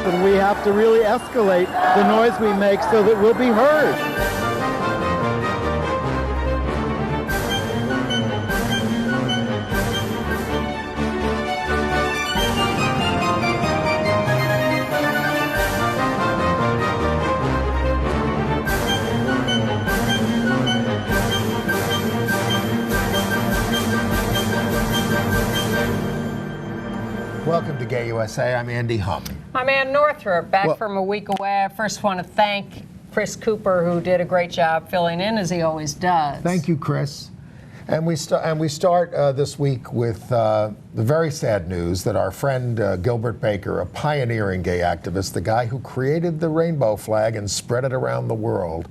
happen. We have to really escalate the noise we make so that we'll be heard. Welcome to Gay USA. I'm Andy Hum. I'm Ann Northrup, back from a week away. I first want to thank Chris Cooper, who did a great job filling in, as he always does. Thank you, Chris. And we start this week with the very sad news that our friend Gilbert Baker, a pioneering gay activist, the guy who created the rainbow flag and spread it around the world,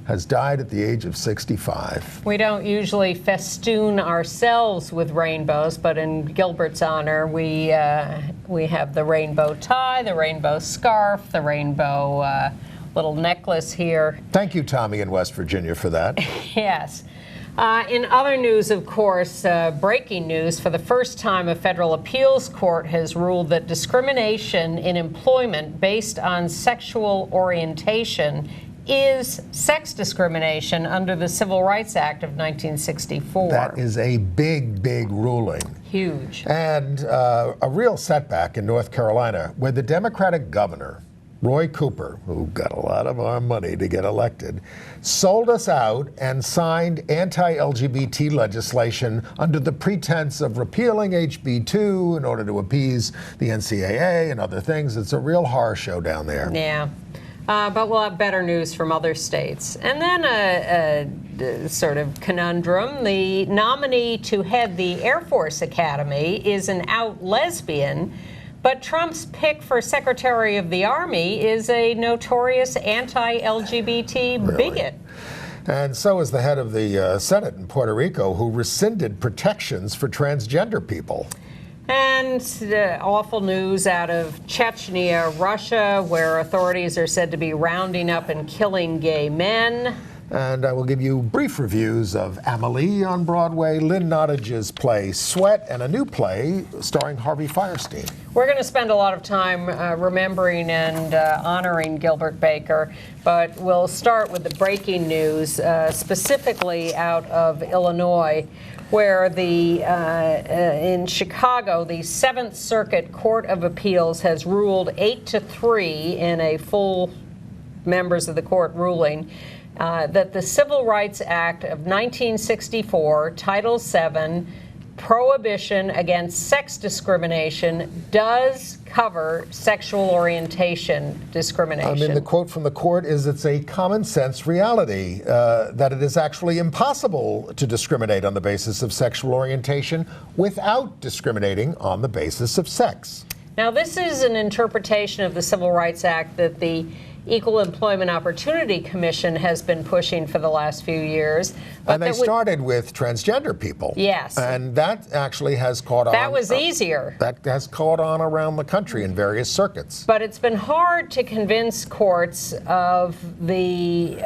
has died at the age of 65. We don't usually festoon ourselves with rainbows, but in Gilbert's honor, we have the rainbow tie, the rainbow scarf, the rainbow little necklace here. Thank you, Tommy, in West Virginia, for that. Yes. In other news, of course, breaking news, for the first time, a federal appeals court has ruled that discrimination in employment based on sexual orientation is sex discrimination under the Civil Rights Act of 1964. That is a big, big ruling. Huge. And a real setback in North Carolina, where the Democratic governor, Roy Cooper, who got a lot of our money to get elected, sold us out and signed anti-LGBT legislation under the pretense of repealing HB 2 in order to appease the NCAA and other things. It's a real horror show down there. Yeah. But we'll have better news from other states. And then a sort of conundrum. The nominee to head the Air Force Academy is an out lesbian, but Trump's pick for Secretary of the Army is a notorious anti-LGBT bigot. And so is the head of the Senate in Puerto Rico, who rescinded protections for transgender people. And awful news out of Chechnya, Russia, where authorities are said to be rounding up and killing gay men. And I will give you brief reviews of Amelie on Broadway, Lynn Nottage's play Sweat, and a new play starring Harvey Fierstein. We're going to spend a lot of time remembering and honoring Gilbert Baker, but we'll start with the breaking news, specifically out of Illinois, where in Chicago, the Seventh Circuit Court of Appeals has ruled 8-3 in a full members of the court ruling that the Civil Rights Act of 1964, Title VII, prohibition against sex discrimination does cover sexual orientation discrimination. I mean, the quote from the court is, it's a common sense reality that it is actually impossible to discriminate on the basis of sexual orientation without discriminating on the basis of sex. Now, this is an interpretation of the Civil Rights Act that the Equal Employment Opportunity Commission has been pushing for the last few years. But and they started with transgender people. Yes. And that actually has caught on. That was easier. That has caught on around the country in various circuits. But it's been hard to convince courts of the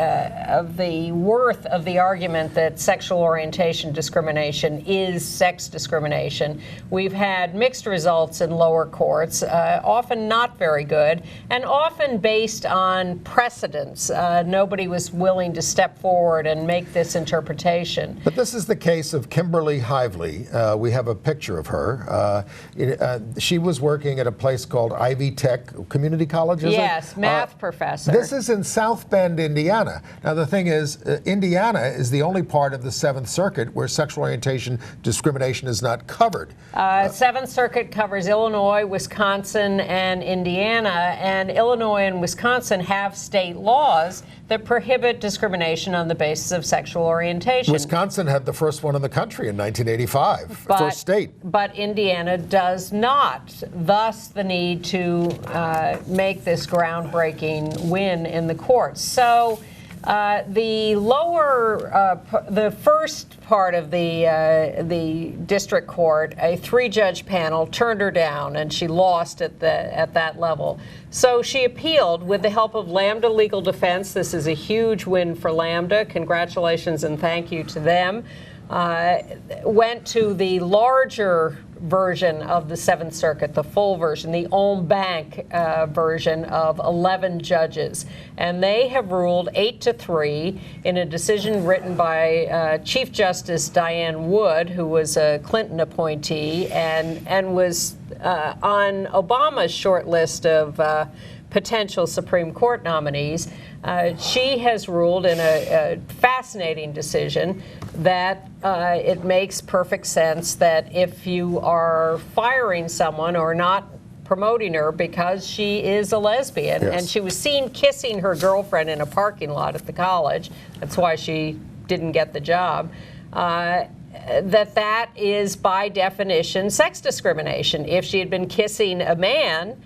worth of the argument that sexual orientation discrimination is sex discrimination. We've had mixed results in lower courts, often not very good, and often based on precedents. Nobody was willing to step forward and make this interpretation. But this is the case of Kimberly Hively. We have a picture of her. She was working at a place called Ivy Tech Community College, is Yes, math professor. This is in South Bend, Indiana. Now, the thing is, Indiana is the only part of the Seventh Circuit where sexual orientation discrimination is not covered. Seventh Circuit covers Illinois, Wisconsin, and Indiana, and Illinois and Wisconsin have state laws that prohibit discrimination on the basis of sexual orientation. Wisconsin had the first one in the country in 1985, first state. But Indiana does not, thus the need to make this groundbreaking win in the courts. So the first part of the district court, a three-judge panel turned her down, and she lost at that level. So she appealed with the help of Lambda Legal Defense. This is a huge win for Lambda. Congratulations and thank you to them. Went to the larger version of the Seventh Circuit, the full version, the en banc version of 11 judges. And they have ruled 8-3 in a decision written by Chief Justice Diane Wood, who was a Clinton appointee and was on Obama's short list of potential Supreme Court nominees. She has ruled in a fascinating decision that it makes perfect sense that if you are firing someone or not promoting her because she is a lesbian, yes, and she was seen kissing her girlfriend in a parking lot at the college, that's why she didn't get the job, that is by definition sex discrimination. If she had been kissing a man,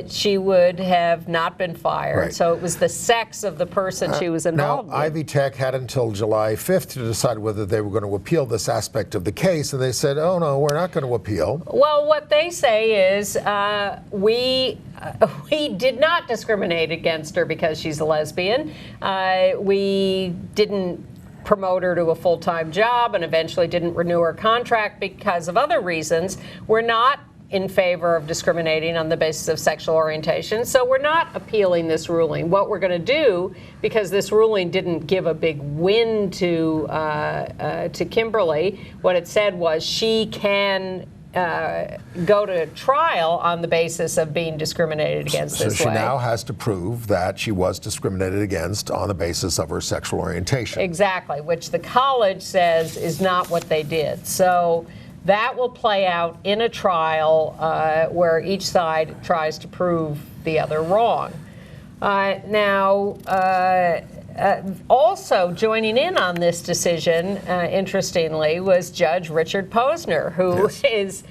she would have not been fired. Right. So it was the sex of the person she was involved now, with. Ivy Tech had until July 5th to decide whether they were going to appeal this aspect of the case, and they said, oh, no, we're not going to appeal. Well, what they say is we did not discriminate against her because she's a lesbian. We didn't promote her to a full-time job and eventually didn't renew her contract because of other reasons. We're not in favor of discriminating on the basis of sexual orientation, so we're not appealing this ruling. What we're going to do, because this ruling didn't give a big win to Kimberly, what it said was she can go to trial on the basis of being discriminated against this way. So she now has to prove that she was discriminated against on the basis of her sexual orientation. Exactly, which the college says is not what they did. So that will play out in a trial where each side tries to prove the other wrong. Also joining in on this decision, interestingly, was Judge Richard Posner, who is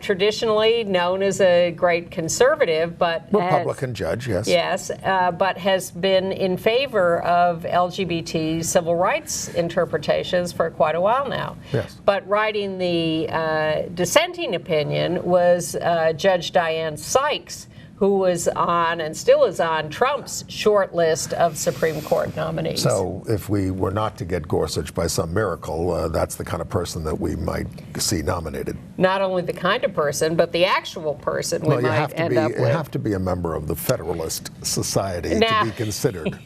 traditionally known as a great conservative, but Republican judge, yes. Yes, but has been in favor of LGBT civil rights interpretations for quite a while now. Yes. But writing the dissenting opinion was Judge Diane Sykes, who was on and still is on Trump's short list of Supreme Court nominees. So if we were not to get Gorsuch by some miracle, that's the kind of person that we might see nominated. Not only the kind of person, but the actual person we might end up with. You have to be a member of the Federalist Society to be considered.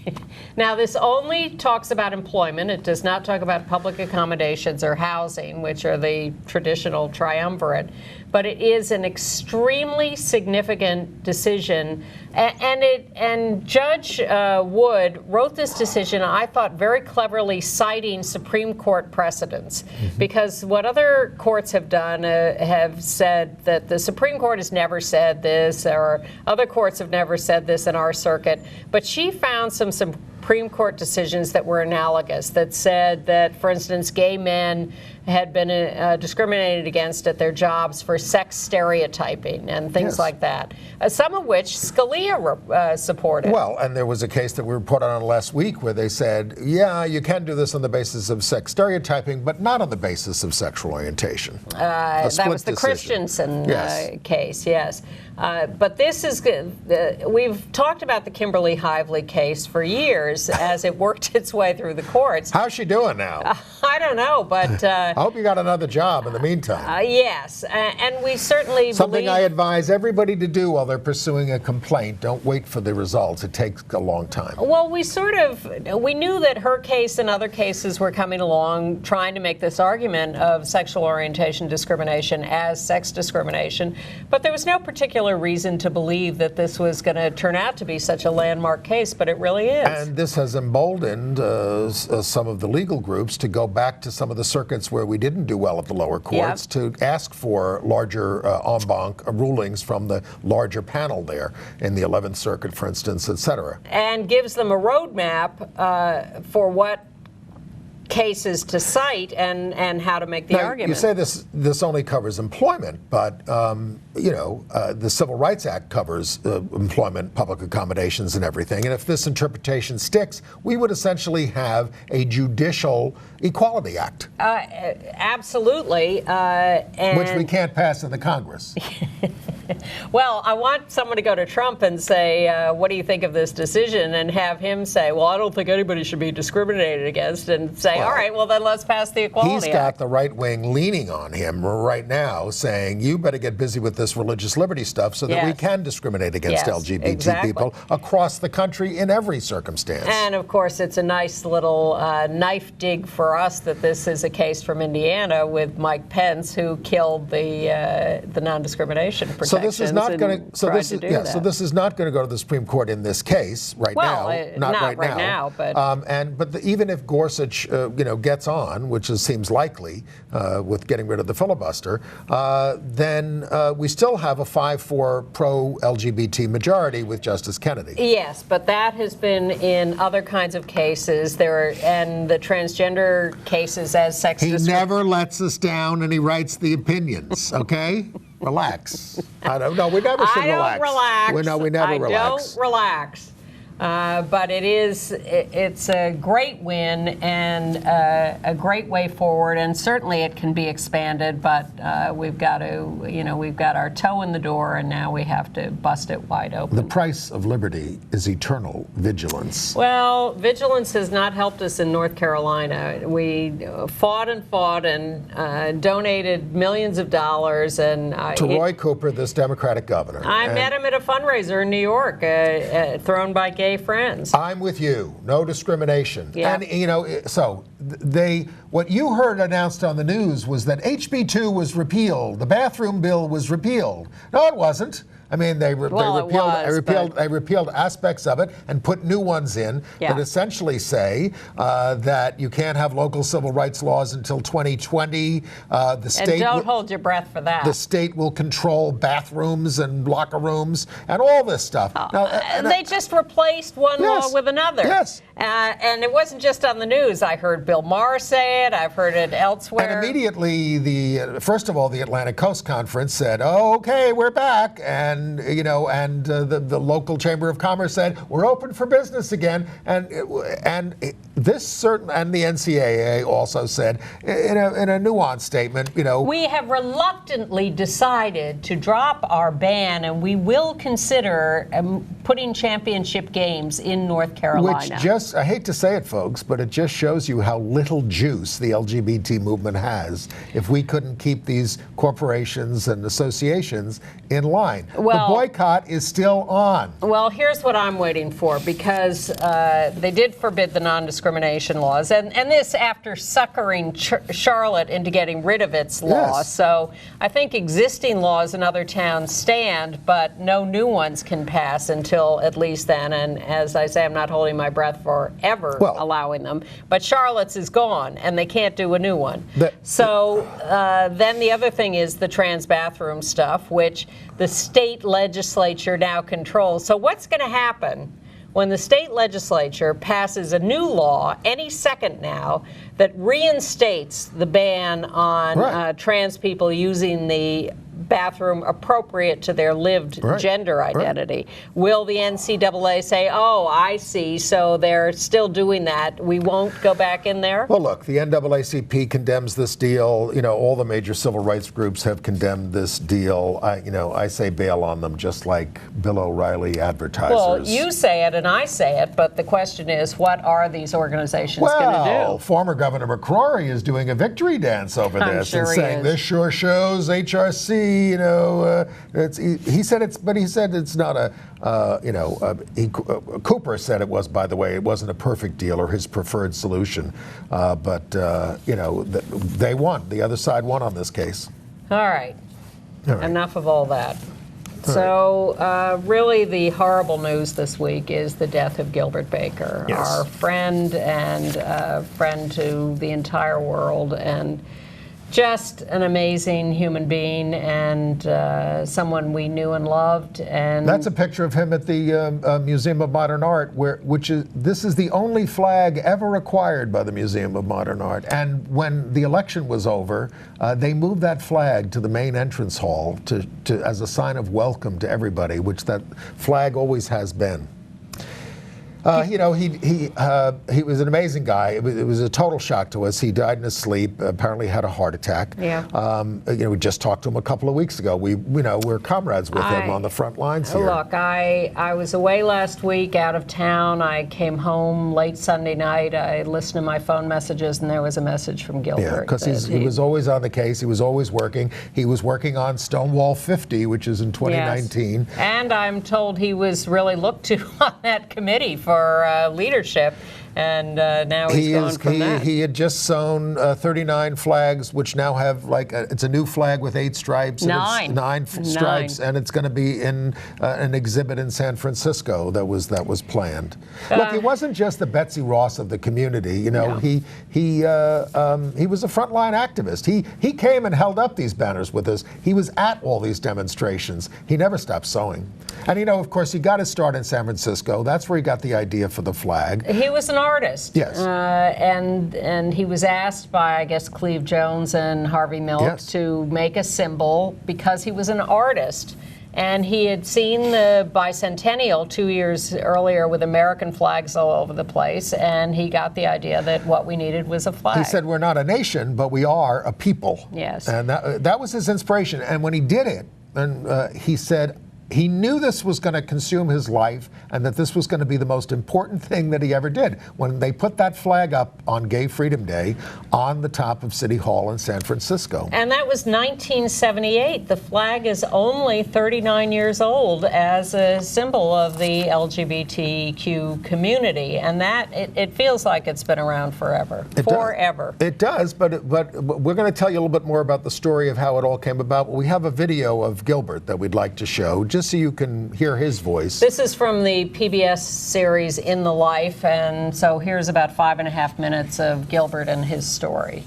Now, this only talks about employment. It does not talk about public accommodations or housing, which are the traditional triumvirate. But it is an extremely significant decision, and Judge Wood wrote this decision, I thought, very cleverly citing Supreme Court precedents, because what other courts have done have said that the Supreme Court has never said this, or other courts have never said this in our circuit, but she found some Supreme Court decisions that were analogous, that said that, for instance, gay men had been discriminated against at their jobs for sex stereotyping and things like that, some of which Scalia supported. Well, and there was a case that we reported on last week where they said, yeah, you can do this on the basis of sex stereotyping, but not on the basis of sexual orientation. That was the Christensen case, yes. But this is good. We've talked about the Kimberly Hively case for years as it worked its way through the courts. How's she doing now? I don't know, but I hope you got another job in the meantime. Yes, and we certainly Something believe... I advise everybody to do while they're pursuing a complaint. Don't wait for the results. It takes a long time. Well, we knew that her case and other cases were coming along trying to make this argument of sexual orientation discrimination as sex discrimination, but there was no particular reason to believe that this was going to turn out to be such a landmark case, but it really is. And this has emboldened some of the legal groups to go back to some of the circuits where we didn't do well at the lower courts to ask for larger en banc rulings from the larger panel there in the 11th Circuit, for instance, et cetera. And gives them a roadmap for what cases to cite and how to make the argument. You say this only covers employment, but the Civil Rights Act covers employment, public accommodations, and everything. And if this interpretation sticks, we would essentially have a judicial equality act. Absolutely. Which we can't pass in the Congress. Well, I want someone to go to Trump and say, what do you think of this decision? And have him say, well, I don't think anybody should be discriminated against. And say, all right, well, then let's pass the Equality Act. He's got the right wing leaning on him right now, saying, you better get busy with this religious liberty stuff so that we can discriminate against LGBT people across the country in every circumstance. And, of course, it's a nice little knife dig for us that this is a case from Indiana with Mike Pence, who killed the non-discrimination protections. So this is not going to. So this is not going to go to the Supreme Court in this case now. Not right now. But even if Gorsuch, gets on, which seems likely with getting rid of the filibuster, then we still have a 5-4 pro-LGBT majority with Justice Kennedy. Yes, but that has been in other kinds of cases. And the transgender cases as sex. He never lets us down, and he writes the opinions. Okay. Relax. I don't know. We never should relax. I don't relax. We never relax. I don't relax. But it's a great win and a great way forward, and certainly it can be expanded. But we've got our toe in the door, and now we have to bust it wide open. The price of liberty is eternal vigilance. Well, vigilance has not helped us in North Carolina. We fought and donated millions of dollars to Roy Cooper, this Democratic governor. I met him at a fundraiser in New York, thrown by gay friends. I'm with you. No discrimination. Yeah. And what you heard announced on the news was that HB2 was repealed. The bathroom bill was repealed. No, it wasn't. I mean, they repealed aspects of it and put new ones in that essentially say that you can't have local civil rights laws until 2020. The state and don't hold your breath for that. The state will control bathrooms and locker rooms and all this stuff. They just replaced one law with another. Yes. And it wasn't just on the news. I heard Bill Maher say it. I've heard it elsewhere. And immediately, first of all, the Atlantic Coast Conference said, "Oh, okay, we're back," and the local Chamber of Commerce said, "We're open for business again," and the NCAA also said in a nuanced statement, we have reluctantly decided to drop our ban, and we will consider putting championship games in North Carolina. Which I hate to say it, folks, but it just shows you how little juice the LGBT movement has if we couldn't keep these corporations and associations in line. The boycott is still on. Well, here's what I'm waiting for, because they did forbid the non-discrimination laws, and this after suckering Charlotte into getting rid of its law. Yes. So I think existing laws in other towns stand, but no new ones can pass until at least then. And as I say, I'm not holding my breath for ever allowing them. But Charlotte's is gone, and they can't do a new one. Then the other thing is the trans bathroom stuff, which the state legislature now controls. So what's going to happen when the state legislature passes a new law any second now that reinstates the ban on trans people using the bathroom appropriate to their lived gender identity? Will the NCAA say, oh, I see, so they're still doing that, we won't go back in there? Well, look, the NAACP condemns this deal. All the major civil rights groups have condemned this deal. I say bail on them, just like Bill O'Reilly advertisers. Well, you say it and I say it, but the question is, what are these organizations going to do? Former Governor McCrory is doing a victory dance over this and saying this sure shows HRC. He said it's not Cooper said it was, by the way, it wasn't a perfect deal or his preferred solution, but they won. The other side won on this case. All right. Enough of all that. Really the horrible news this week is the death of Gilbert Baker, our friend and friend to the entire world, and just an amazing human being and someone we knew and loved. And that's a picture of him at the Museum of Modern Art, this is the only flag ever acquired by the Museum of Modern Art. And when the election was over, they moved that flag to the main entrance hall as a sign of welcome to everybody, which that flag always has been. You know, he was an amazing guy. It was a total shock to us. He died in his sleep. Apparently had a heart attack. Yeah. You know, we just talked to him a couple of weeks ago. We're comrades with him on the front lines here. Look, I was away last week, out of town. I came home late Sunday night. I listened to my phone messages, and there was a message from Gilbert. Yeah, because he was always on the case. He was always working. He was working on Stonewall 50, which is in 2019. Yes. And I'm told he was really looked to on that committee for leadership, and now he's gone from that. He had just sewn 39 flags, which now have it's a new flag with 8 stripes. Nine Stripes, and it's going to be in an exhibit in San Francisco that was planned. Look, he wasn't just the Betsy Ross of the community. You know, he was a frontline activist. He came and held up these banners with us. He was at all these demonstrations. He never stopped sewing. And you know, of course, he got his start in San Francisco. That's where he got the idea for the flag. He was an artist. Yes. And he was asked by, I guess, Cleve Jones and Harvey Milk to make a symbol because he was an artist. And he had seen the bicentennial 2 years earlier with American flags all over the place, and he got the idea that what we needed was a flag. He said, we're not a nation, but we are a people. Yes. And that was his inspiration. And when he did it, and he said, he knew this was going to consume his life and that this was going to be the most important thing that he ever did. When they put that flag up on Gay Freedom Day on the top of City Hall in San Francisco. And that was 1978. The flag is only 39 years old as a symbol of the LGBTQ community. And that, it feels like it's been around forever. Forever. It does, but we're going to tell you a little bit more about the story of how it all came about. We have a video of Gilbert that we'd like to show, just so you can hear his voice. This is from the PBS series In the Life, and so here's about 5.5 minutes of Gilbert and his story.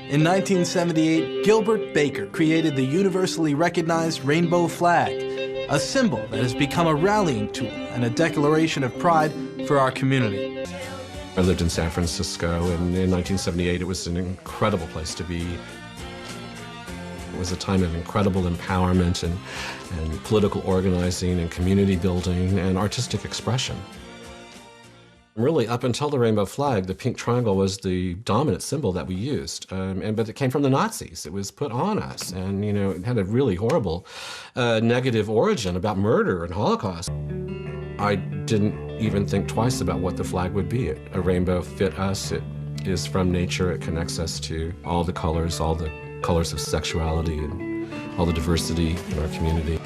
In 1978, Gilbert Baker created the universally recognized rainbow flag, a symbol that has become a rallying tool and a declaration of pride for our community. I lived in San Francisco, and in 1978 it was an incredible place to be. It was a time of incredible empowerment and political organizing and community building and artistic expression. Really, up until the rainbow flag, the pink triangle was the dominant symbol that we used. But it came from the Nazis. It was put on us, and you know, it had a really horrible negative origin about murder and Holocaust. I didn't even think twice about what the flag would be. A rainbow fit us. It is from nature. It connects us to all the colors of sexuality and all the diversity in our community.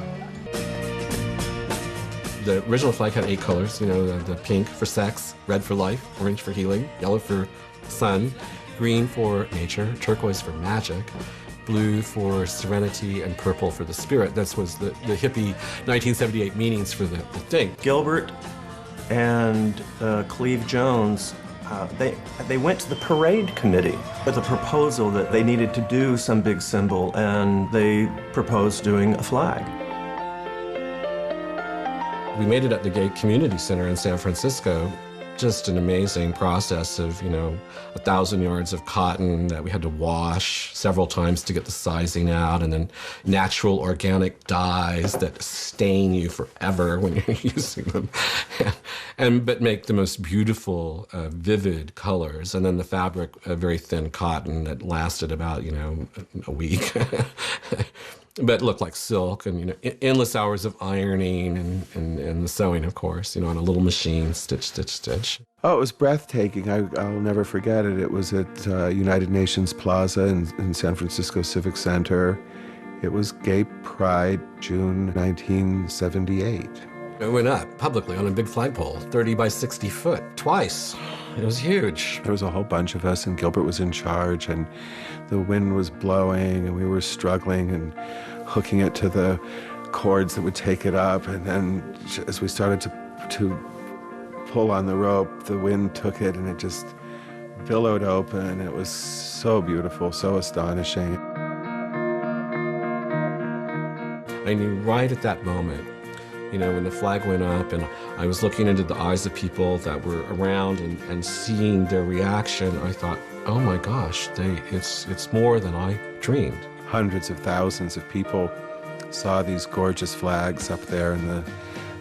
The original flag had 8 colors, you know, the pink for sex, red for life, orange for healing, yellow for sun, green for nature, turquoise for magic, blue for serenity, and purple for the spirit. That was the hippie 1978 meanings for the thing. Gilbert and Cleve Jones, they went to the parade committee with a proposal that they needed to do some big symbol, and they proposed doing a flag. We made it at the Gay Community Center in San Francisco. Just an amazing process of, you know, 1,000 yards of cotton that we had to wash several times to get the sizing out, and then natural organic dyes that stain you forever when you're using them, but make the most beautiful, vivid colors. And then the fabric, very thin cotton that lasted about, you know, a week. But looked like silk, and you know, endless hours of ironing and the sewing, of course, you know, on a little machine, stitch, stitch, stitch. Oh, it was breathtaking. I'll never forget it. It was at United Nations Plaza in San Francisco Civic Center. It was Gay Pride, June 1978. It went up publicly on a big flagpole, 30 by 60 foot, twice. It was huge. There was a whole bunch of us, and Gilbert was in charge, and the wind was blowing, and we were struggling and hooking it to the cords that would take it up. And then as we started to pull on the rope, the wind took it, and it just billowed open. It was so beautiful, so astonishing. I knew right at that moment, you know, when the flag went up and I was looking into the eyes of people that were around and seeing their reaction, I thought, oh my gosh, it's more than I dreamed. Hundreds of thousands of people saw these gorgeous flags up there in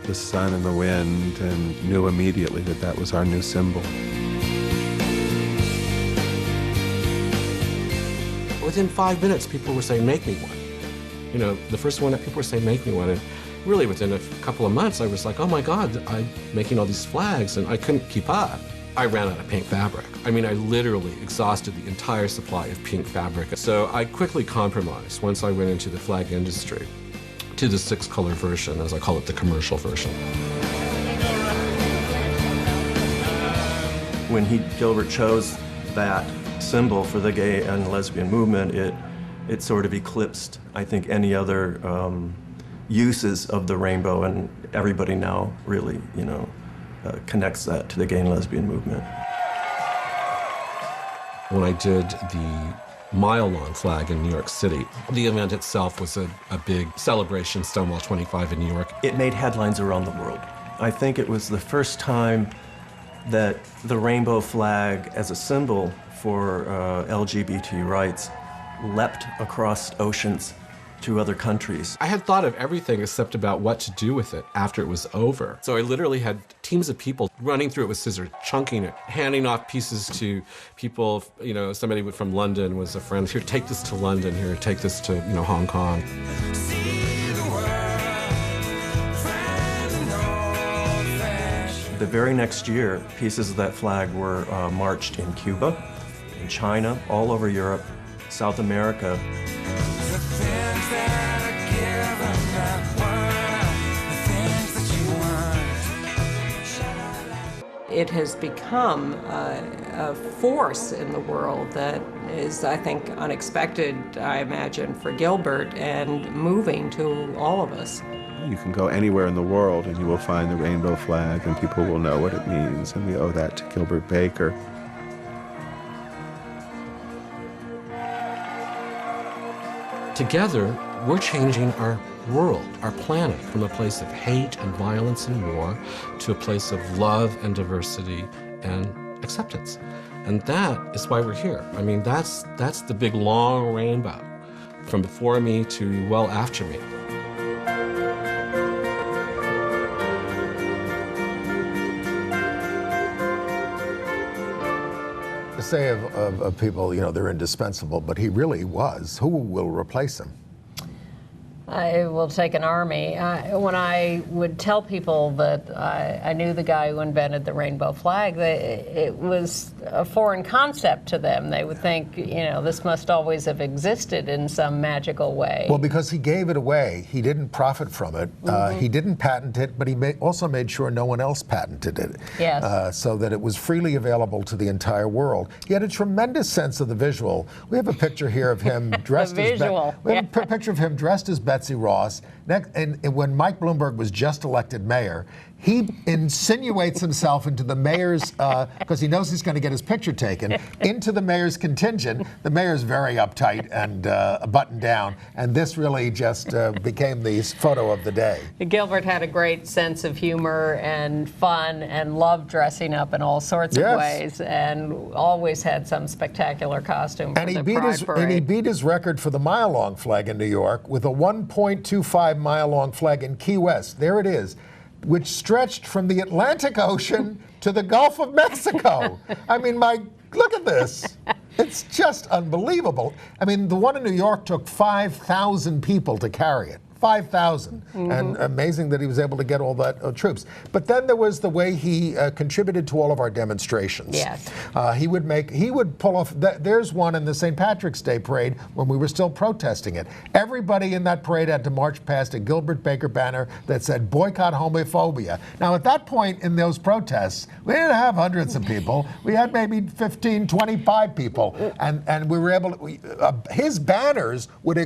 the sun and the wind and knew immediately that that was our new symbol. Within 5 minutes, people were saying, make me one. You know, the first one that people were saying, make me one. And really within a couple of months, I was like, oh my God, I'm making all these flags, and I couldn't keep up. I ran out of pink fabric. I mean, I literally exhausted the entire supply of pink fabric. So I quickly compromised once I went into the flag industry to the 6-color version, as I call it, the commercial version. When Gilbert chose that symbol for the gay and lesbian movement, it sort of eclipsed, I think, any other uses of the rainbow, and everybody now really, you know, connects that to the gay and lesbian movement. When I did the mile-long flag in New York City, the event itself was a big celebration, Stonewall 25 in New York. It made headlines around the world. I think it was the first time that the rainbow flag as a symbol for LGBT rights leapt across oceans to other countries. I had thought of everything except about what to do with it after it was over. So I literally had teams of people running through it with scissors, chunking it, handing off pieces to people. You know, somebody from London was a friend. Here, take this to London. Here, take this to, you know, Hong Kong. The very next year, pieces of that flag were marched in Cuba, in China, all over Europe, South America. It has become a force in the world that is, I think, unexpected, I imagine, for Gilbert, and moving to all of us. You can go anywhere in the world and you will find the rainbow flag and people will know what it means, and we owe that to Gilbert Baker. Together, we're changing our world, our planet, from a place of hate and violence and war to a place of love and diversity and acceptance. And that is why we're here. I mean, that's the big long rainbow from before me to well after me. To say of people, you know, they're indispensable, but he really was. Who will replace him? It will take an army. When I would tell people that I knew the guy who invented the rainbow flag, it was a foreign concept to them. They would think, you know, this must always have existed in some magical way. Well, because he gave it away, he didn't profit from it. He didn't patent it, but he also made sure no one else patented it. Yes. So that it was freely available to the entire world. He had a tremendous sense of the visual. We have a picture here of him dressed The visual. We have a picture of him dressed as Betsy Ross. And when Mike Bloomberg was just elected mayor, he insinuates himself into the mayor's, because he knows he's going to get his picture taken, into the mayor's contingent. The mayor's very uptight and buttoned down, and this really just became the photo of the day. Gilbert had a great sense of humor and fun and loved dressing up in all sorts of ways, and always had some spectacular costume for the Pride Parade. And he beat his record for the mile-long flag in New York with a 1.25 mile-long flag in Key West. There it is, which stretched from the Atlantic Ocean to the Gulf of Mexico. I mean, look at this. It's just unbelievable. I mean, the one in New York took 5,000 people to carry it. 5,000, and amazing that he was able to get all that troops. But then there was the way he contributed to all of our demonstrations. Yes. He would pull off, there's one in the St. Patrick's Day parade when we were still protesting it. Everybody in that parade had to march past a Gilbert Baker banner that said, boycott homophobia. Now at that point in those protests, we didn't have hundreds of people. We had maybe 15, 25 people. And we were able to, his banners would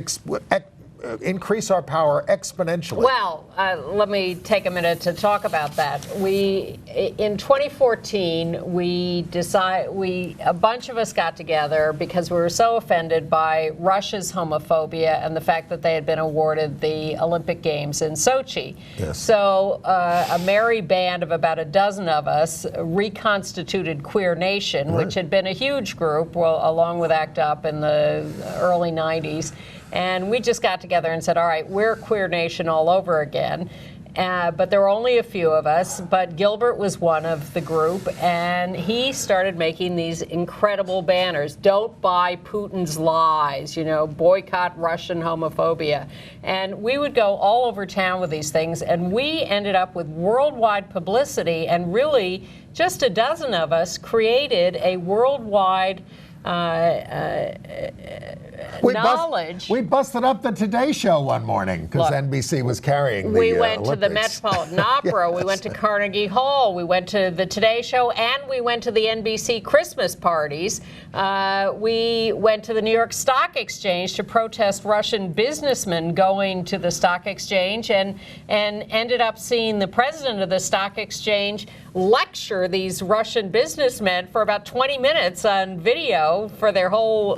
increase our power exponentially. Well, let me take a minute to talk about that. In 2014, a bunch of us got together because we were so offended by Russia's homophobia and the fact that they had been awarded the Olympic Games in Sochi. Yes. So a merry band of about a dozen of us reconstituted Queer Nation, which had been a huge group, along with ACT UP in the early 90s. And we just got together and said, all right, we're Queer Nation all over again. but there were only a few of us. But Gilbert was one of the group, and he started making these incredible banners. Don't buy Putin's lies, boycott Russian homophobia. And we would go all over town with these things, and we ended up with worldwide publicity, and really just a dozen of us created a worldwide knowledge. We busted up the Today Show one morning because NBC was carrying the We went Olympics. to the Metropolitan Opera, we went to Carnegie Hall, we went to the Today Show, and we went to the NBC Christmas parties. We went to the New York Stock Exchange to protest Russian businessmen going to the stock exchange, and ended up seeing the president of the stock exchange lecture these Russian businessmen for about 20 minutes on video for their whole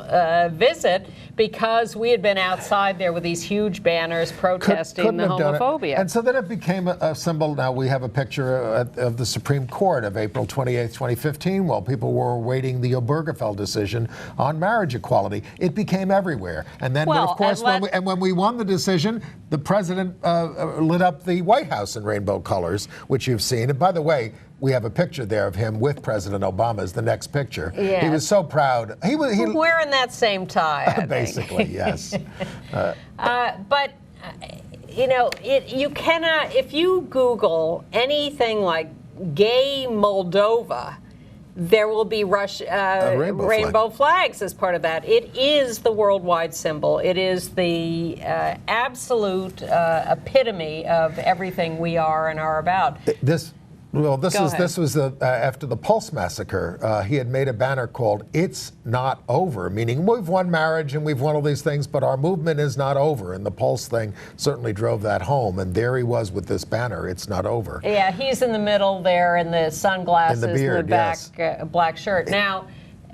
visit, because we had been outside there with these huge banners protesting the homophobia. And so then it became a symbol. Now we have a picture of the Supreme Court of April 28th, 2015, while people were awaiting the Obergefell decision on marriage equality. It became everywhere. And then, of course, when we won the decision, the president lit up the White House in rainbow colors, which you've seen. And by the way, we have a picture there of him with President Obama as the next picture. Yes. He was so proud. He wearing that same tie, I think. Basically, yes. But you cannot, if you Google anything like gay Moldova, there will be rainbow flags as part of that. It is the worldwide symbol. It is the absolute epitome of everything we are and are about. This was after the Pulse massacre. He had made a banner called "It's Not Over," meaning we've won marriage and we've won all these things, but our movement is not over. And the Pulse thing certainly drove that home. And there he was with this banner, "It's Not Over." Yeah, he's in the middle there in the sunglasses, in the beard, the back black shirt. Now,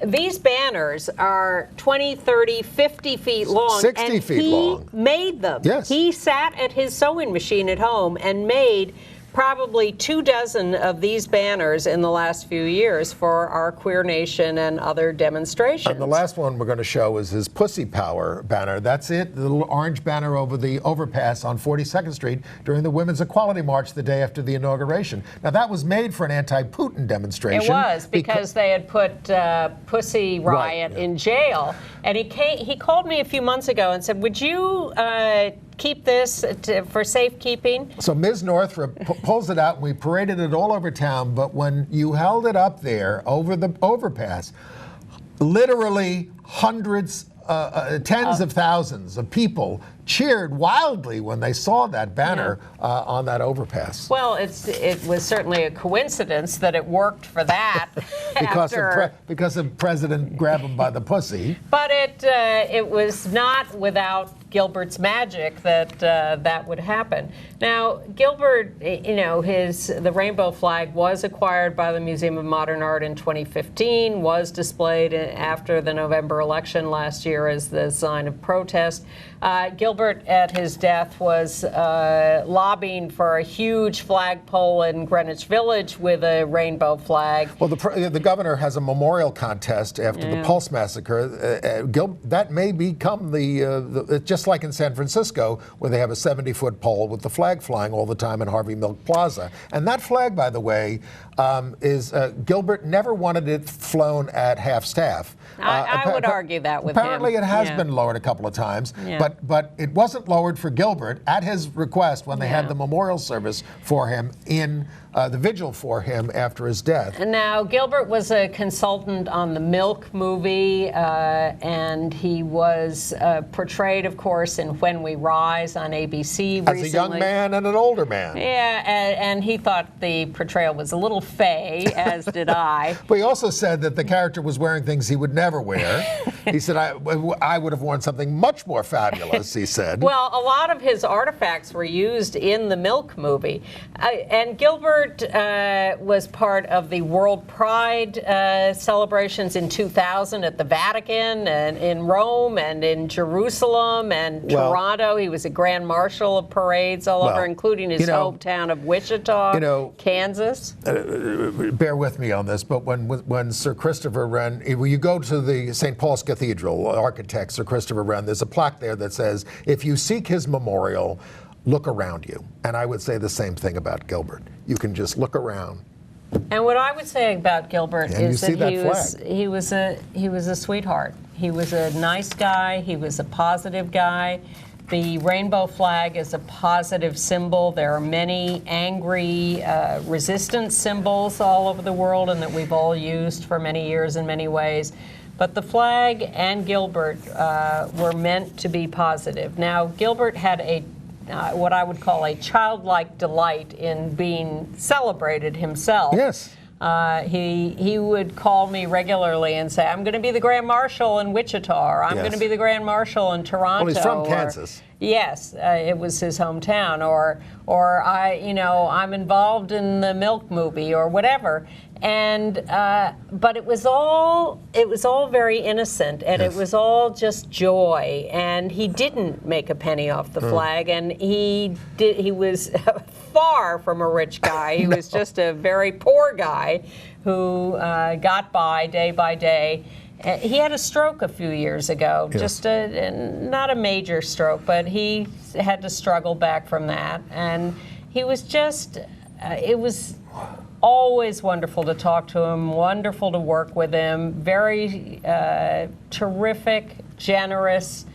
these banners are 20, 30, 50 feet long. 60 feet long. He made them. Yes. He sat at his sewing machine at home and made probably 24 of these banners in the last few years for our Queer Nation and other demonstrations. And the last one we're going to show is his Pussy Power banner. That's it, the little orange banner over the overpass on 42nd Street during the Women's Equality March the day after the inauguration. Now, that was made for an anti-Putin demonstration. It was, because they had put Pussy Riot in jail. And he called me a few months ago and said, would you keep this for safekeeping? So Ms. Northrup pulls it out, and we paraded it all over town, but when you held it up there over the overpass, literally hundreds, tens of thousands of people cheered wildly when they saw that banner on that overpass. Well, it was certainly a coincidence that it worked for that. because of President grab him by the pussy. But it was not without Gilbert's magic that that would happen. Now, Gilbert, the rainbow flag was acquired by the Museum of Modern Art in 2015, was displayed after the November election last year as the sign of protest. Gilbert, at his death, was lobbying for a huge flagpole in Greenwich Village with a rainbow flag. Well, the governor has a memorial contest after the Pulse massacre. That may become just like in San Francisco, where they have a 70-foot pole with the flag flying all the time in Harvey Milk Plaza. And that flag, by the way, is Gilbert never wanted it flown at half-staff. I would argue that with apparently him. It has been lowered a couple of times, Yeah. but it wasn't lowered for Gilbert at his request when they had the memorial service for him in the vigil for him after his death. Now, Gilbert was a consultant on the Milk movie, and he was portrayed, of course, in When We Rise on ABC recently. As a young man and an older man. Yeah, and he thought the portrayal was a little fey, as did I. But he also said that the character was wearing things he would never wear. He said, I would have worn something much more fabulous, he said. Well, a lot of his artifacts were used in the Milk movie. And Gilbert was part of the World Pride celebrations in 2000 at the Vatican and in Rome and in Jerusalem and Toronto. He was a Grand Marshal of parades all over, including his hometown of Wichita, Kansas. Bear with me on this, but when Sir Christopher Wren, when you go to the St. Paul's Cathedral, architect Sir Christopher Wren, there's a plaque there that says, if you seek his memorial, look around you. And I would say the same thing about Gilbert. You can just look around. And what I would say about Gilbert And is you that see he was a sweetheart. He was a nice guy. He was a positive guy. The rainbow flag is a positive symbol. There are many angry resistance symbols all over the world, and that we've all used for many years in many ways. But the flag and Gilbert were meant to be positive. Now, Gilbert had what I would call a childlike delight in being celebrated himself. Yes. He would call me regularly and say, I'm going to be the Grand Marshal in Wichita, or I'm going to be the Grand Marshal in Toronto. Well, he's from Kansas. Yes, it was his hometown, or I'm involved in the Milk movie, or whatever. And but it was all very innocent, and it was all just joy. And he didn't make a penny off the flag, and he was far from a rich guy. He was just a very poor guy who got by day. He had a stroke a few years ago, just not a major stroke, but he had to struggle back from that. And he was just, it was always wonderful to talk to him, wonderful to work with him, very terrific, generous,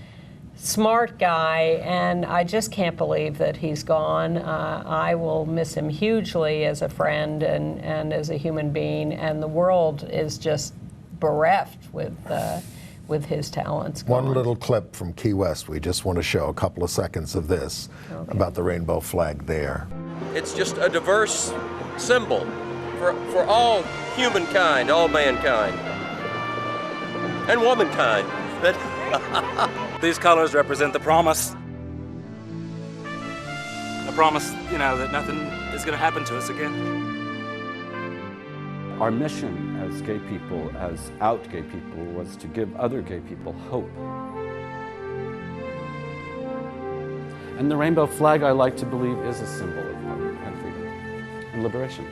smart guy, and I just can't believe that he's gone. I will miss him hugely as a friend and as a human being, and the world is just bereft with his talents gone. One little clip from Key West. We just want to show a couple of seconds of this about the rainbow flag there. It's just a diverse symbol for all humankind, all mankind, and womankind. These colors represent the promise. The promise, that nothing is going to happen to us again. Our mission as gay people, as out gay people, was to give other gay people hope. And the rainbow flag, I like to believe, is a symbol of hope and freedom and liberation.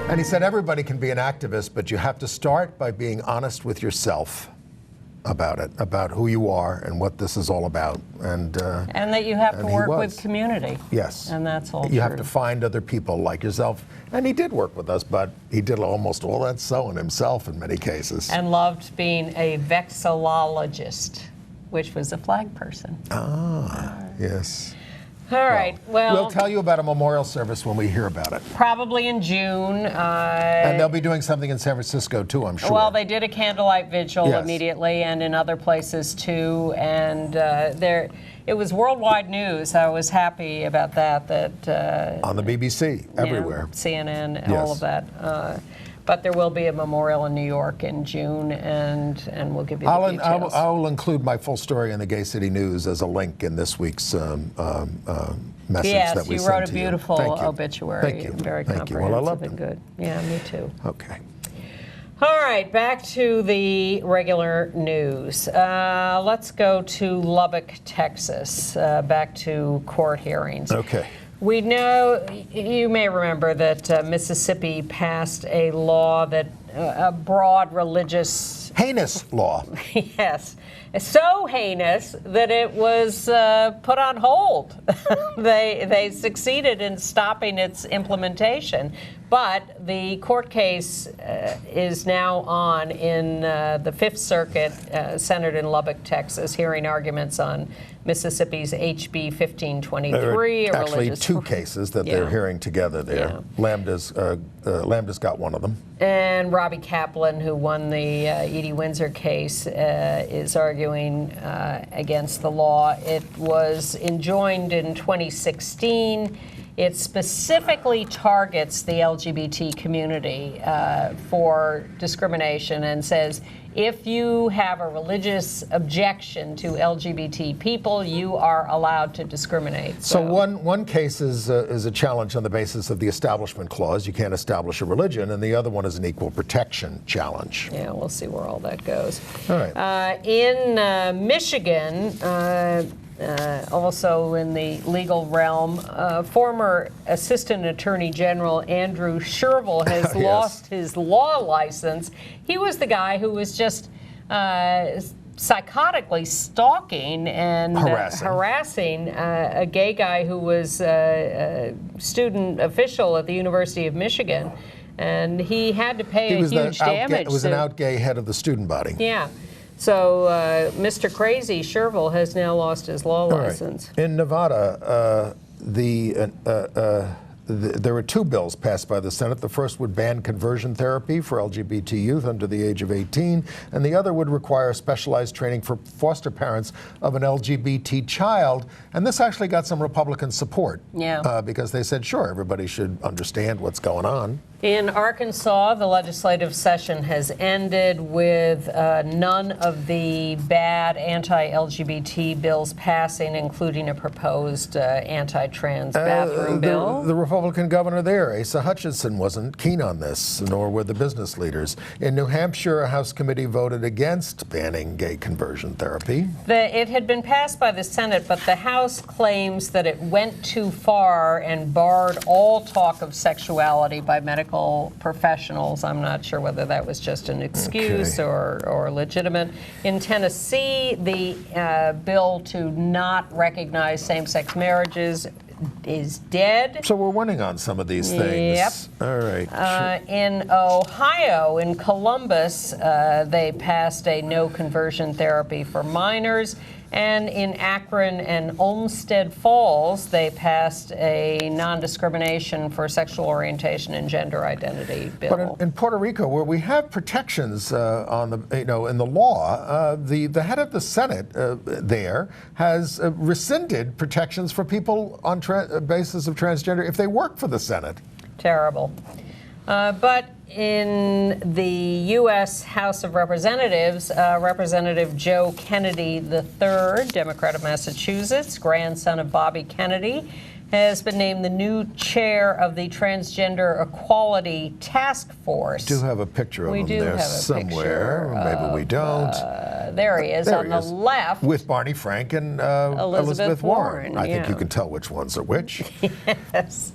And he said everybody can be an activist, but you have to start by being honest with yourself about it, about who you are and what this is all about. And that you have to work with community. Yes. And that's all You have to find other people like yourself. And he did work with us, but he did almost all that sewing himself in many cases. And loved being a vexillologist, which was a flag person. Yes. All right, well, we'll tell you about a memorial service when we hear about it. Probably in June. And they'll be doing something in San Francisco, too, I'm sure. Well, they did a candlelight vigil immediately, and in other places, too. And it was worldwide news. I was happy about that. On the BBC, everywhere. CNN, all of that. But there will be a memorial in New York in June, and we'll give you the details. I'll include my full story in the Gay City News as a link in this week's message that we sent to you. Yes, you wrote a beautiful obituary. Thank you. Very Thank comprehensive you. Well, I loved and it. good. Yeah, me too. Okay. All right, back to the regular news. Let's go to Lubbock, Texas, back to court hearings. Okay. We know, you may remember that Mississippi passed a law that, a broad religious... Heinous law. Yes. So heinous that it was put on hold. They succeeded in stopping its implementation. But the court case is now on in the Fifth Circuit, centered in Lubbock, Texas, hearing arguments on Mississippi's HB 1523. There are actually two cases that they're hearing together there. Lambda's got one of them. And Robbie Kaplan, who won the Edie Windsor case, is arguing against the law. It was enjoined in 2016. It specifically targets the LGBT community for discrimination and says, if you have a religious objection to LGBT people, you are allowed to discriminate. So one case is a challenge on the basis of the Establishment Clause. You can't establish a religion, and the other one is an equal protection challenge. Yeah, we'll see where all that goes. All right. In Michigan, also in the legal realm, former Assistant Attorney General Andrew Shervill has lost his law license. He was the guy who was just psychotically stalking and harassing a gay guy who was a student official at the University of Michigan. And he had to pay a huge damage. It was an out gay head of the student body. Yeah. So Mr. Crazy Shervill has now lost his law license. In Nevada, there were 2 bills passed by the Senate. The first would ban conversion therapy for LGBT youth under the age of 18, and the other would require specialized training for foster parents of an LGBT child. And this actually got some Republican support, because they said, sure, everybody should understand what's going on. In Arkansas, the legislative session has ended with none of the bad anti-LGBT bills passing, including a proposed anti-trans bathroom bill. The Republican governor there, Asa Hutchinson, wasn't keen on this, nor were the business leaders. In New Hampshire, a House committee voted against banning gay conversion therapy. It had been passed by the Senate, but the House claims that it went too far and barred all talk of sexuality by medical professionals. I'm not sure whether that was just an excuse or legitimate. In Tennessee, the bill to not recognize same-sex marriages is dead. So we're winning on some of these things. Yep. All right. In Ohio, in Columbus, they passed a no conversion therapy for minors. And in Akron and Olmsted Falls, they passed a non-discrimination for sexual orientation and gender identity bill. But in Puerto Rico, where we have protections on the, in the law, the head of the Senate there has rescinded protections for people on basis of transgender if they work for the Senate. Terrible. But in the U.S. House of Representatives, Representative Joe Kennedy III, Democrat of Massachusetts, grandson of Bobby Kennedy, has been named the new chair of the Transgender Equality Task Force. We do have a picture of him there somewhere. Maybe we don't. There he is on the left. With Barney Frank and Elizabeth Warren. I think you can tell which ones are which. Yes.